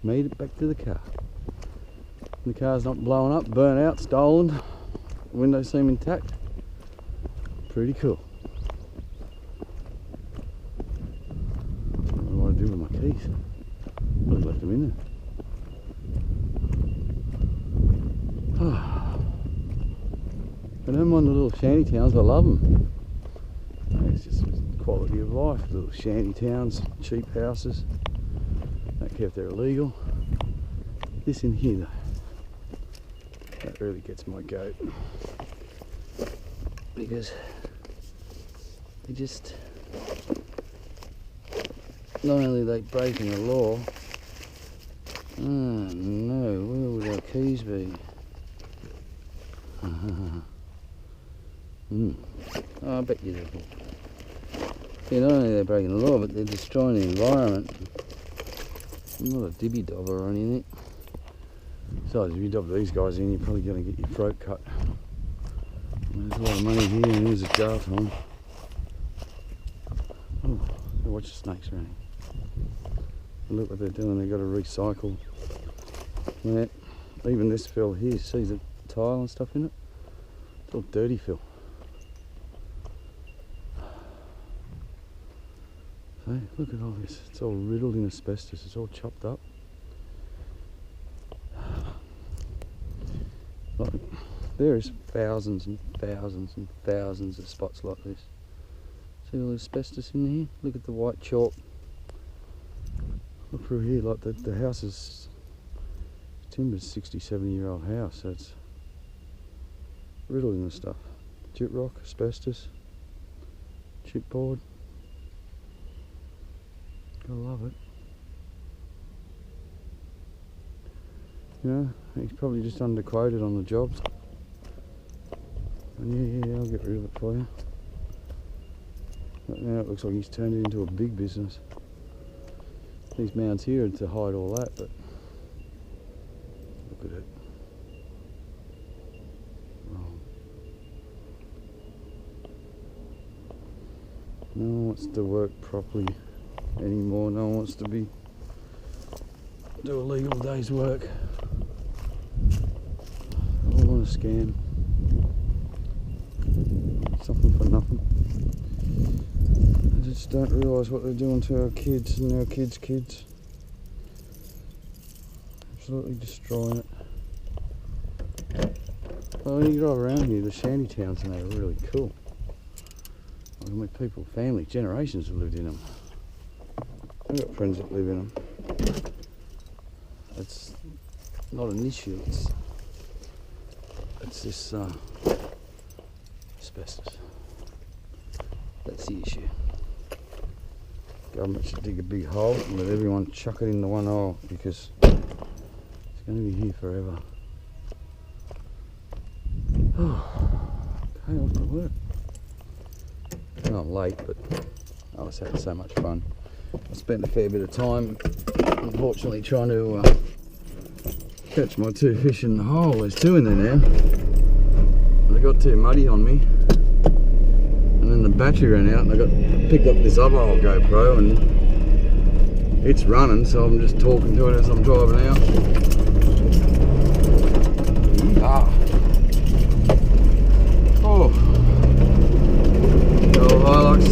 Made it back to the car. The car's not blowing up, burnt out, stolen. Windows seem intact. Pretty cool. I don't know what to do with my keys. I left them in there. I don't mind the little shanty towns, I love them. It's just quality of life. Little shanty towns, cheap houses. Don't care if they're illegal. This in here though, that really gets my goat. Because they just, not only are they breaking the law, oh no, where would our keys be? Oh, I bet you they will. Yeah, not only are they breaking the law, but they're destroying the environment. I'm not a dibby dobber or anything. Besides, if you dob these guys in, you're probably going to get your throat cut. There's a lot of money here, and here's a jar time. Oh, watch the snakes running. Look what they're doing, they've got to recycle that. Even this fill here, see the tile and stuff in it? It's all dirty fill. So, look at all this, it's all riddled in asbestos, it's all chopped up. Like, there is thousands and thousands and thousands of spots like this. See all the asbestos in here? Look at the white chalk. Look through here, like the house is, timber's 60, 70-year-old house, so it's riddled in the stuff. Chip rock, asbestos, chipboard. I love it. You know, he's probably just underquoted on the jobs. And yeah, I'll get rid of it for you. But now it looks like he's turned it into a big business. These mounds here are to hide all that, but look at it. Wrong. No one wants to work properly anymore. No one wants to do a legal day's work. All want to scam. Something for nothing. I just don't realise what they're doing to our kids and our kids' kids. Absolutely destroying it. Well, you drive around here, the shanty towns and they're really cool. I mean, people, family, generations have lived in them. I've got friends that live in them. It's not an issue, it's this asbestos. That's the issue. Government should dig a big hole and let everyone chuck it in the one hole, because it's going to be here forever. Okay, off to work. Well, I'm late, but I was having so much fun. I spent a fair bit of time, unfortunately, trying to catch my 2 fish in the hole. There's 2 in there now. They got too muddy on me, and then the battery ran out, and I picked up this other old GoPro, and it's running, so I'm just talking to it as I'm driving out. Oh, Hilux,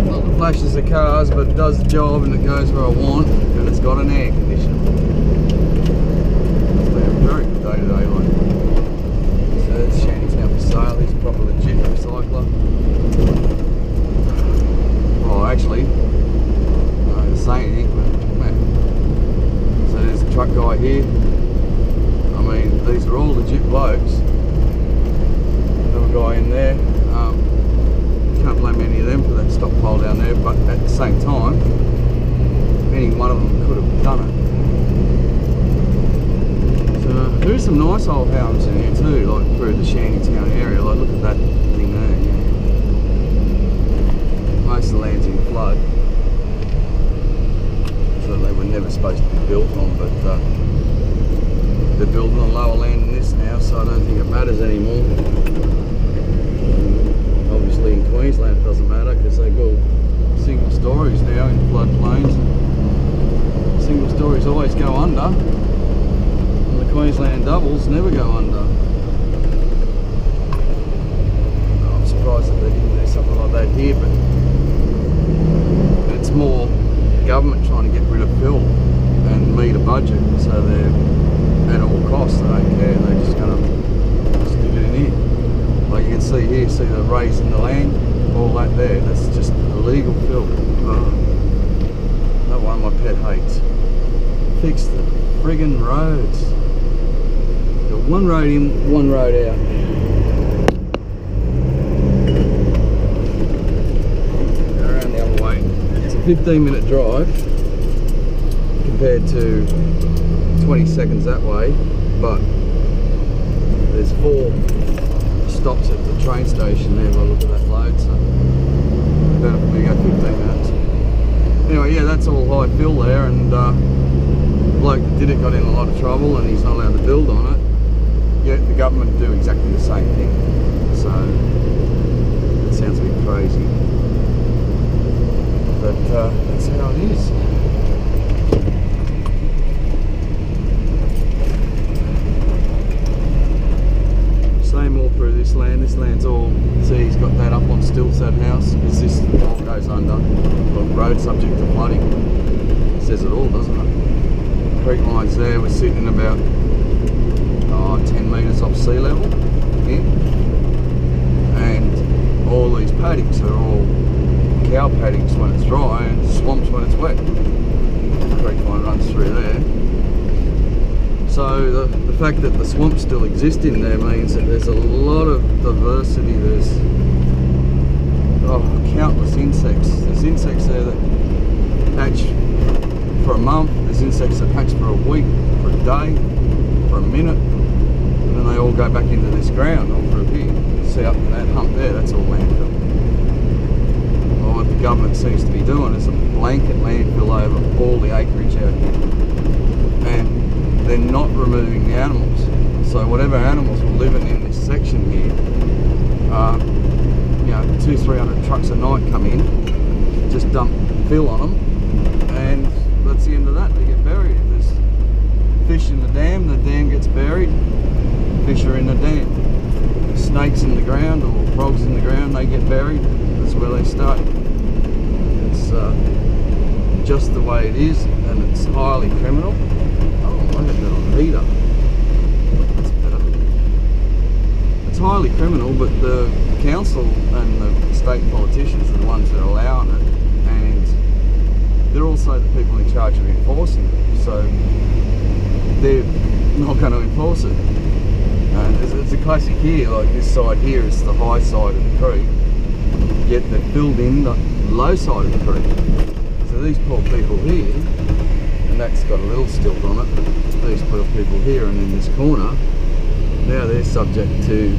not the flashes of cars, but it does the job and it goes where I want, and it's got an air conditioner. It's been a very good day today, like. So it's Shantytown for sale. He's a proper legit recycler. Oh, actually, I don't have to say anything, but man. So there's a truck guy here. I mean, these are all legit blokes. Another guy in there. Can't blame any of them for that stockpile down there, but at the same time, any one of them could have done it. So there's some nice old houses in here too, like through the Shantytown area. Like, look at that thing there. Yeah. Most of the land's in flood, so they were never supposed to be built on, but they're building on lower land than this now, so I don't think it matters anymore. Obviously in Queensland it doesn't matter, because they build single stories now in floodplains. single stories always go under, and the Queensland doubles never go under. I'm surprised that they didn't do something like that here, but it's more government trying to get rid of fill and meet a budget, so they're at all costs, they don't care, they're just going to stick it in here. Like you can see here, see the raise in the land, all that there, that's just illegal fill. That one my pet hates. Fix the friggin' roads. Got one road in, one road out. Go around the other way. It's a 15-minute drive compared to 20 seconds that way, but there's 4 stops at the train station there by the look at that load, so that'll probably go 15 minutes. Anyway, yeah, that's all high fill there, and the bloke that did it got in a lot of trouble and he's not allowed to build on it, yet the government do exactly the same thing, so it sounds a bit crazy, but that's how it is. Same all through this land. This land's all, see, he's got that up on stilts, that house, because this all goes under. Well, road subject to flooding. It says it all, doesn't it? The creek lines there, we're sitting about 10 metres off sea level here. And all these paddocks are all cow paddocks when it's dry and swamps when it's wet. The creek line runs through there. So the fact that the swamps still exist in there means that there's a lot of diversity. There's countless insects. There's insects there that hatch for a month. There's insects that hatch for a week, for a day, for a minute, and then they all go back into this ground all through here. You see up in that hump there, that's all landfill. Well, what the government seems to be doing is a blanket landfill over all the acreage out here. And they're not removing the animals. So whatever animals were living in this section here, 200-300 trucks a night come in, just dump fill on them, and that's the end of that. They get buried. If there's fish in the dam gets buried, fish are in the dam. Snakes in the ground or frogs in the ground, they get buried. That's where they stay. It's just the way it is, and it's highly criminal. I got that on heater. That's better. It's highly criminal, but the council and the state politicians are the ones that are allowing it, and they're also the people in charge of enforcing it. So they're not going to enforce it. And it's a classic here. Like this side here is the high side of the creek, yet they're filled in the low side of the creek. So these poor people here, and that's got a little stilt on it. These poor people here and in this corner, now they're subject to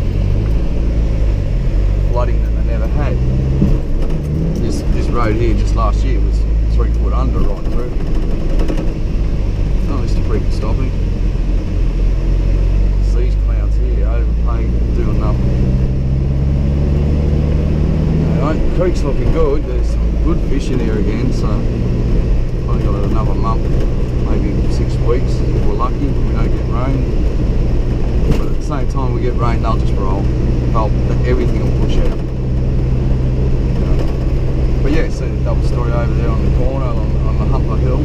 flooding that they never had. This road here just last year was 3 foot under right through. Oh, Mr. Freaking stopping. These clouds here overpaid, doing nothing. Anyway, the creek's looking good. There's some good fish in here again, so probably got another month, maybe 6 weeks if we're lucky. We don't get rain, but at the same time we get rain, they'll just roll. Everything will push out. But yeah, see the double story over there on the corner on the Humper Hill.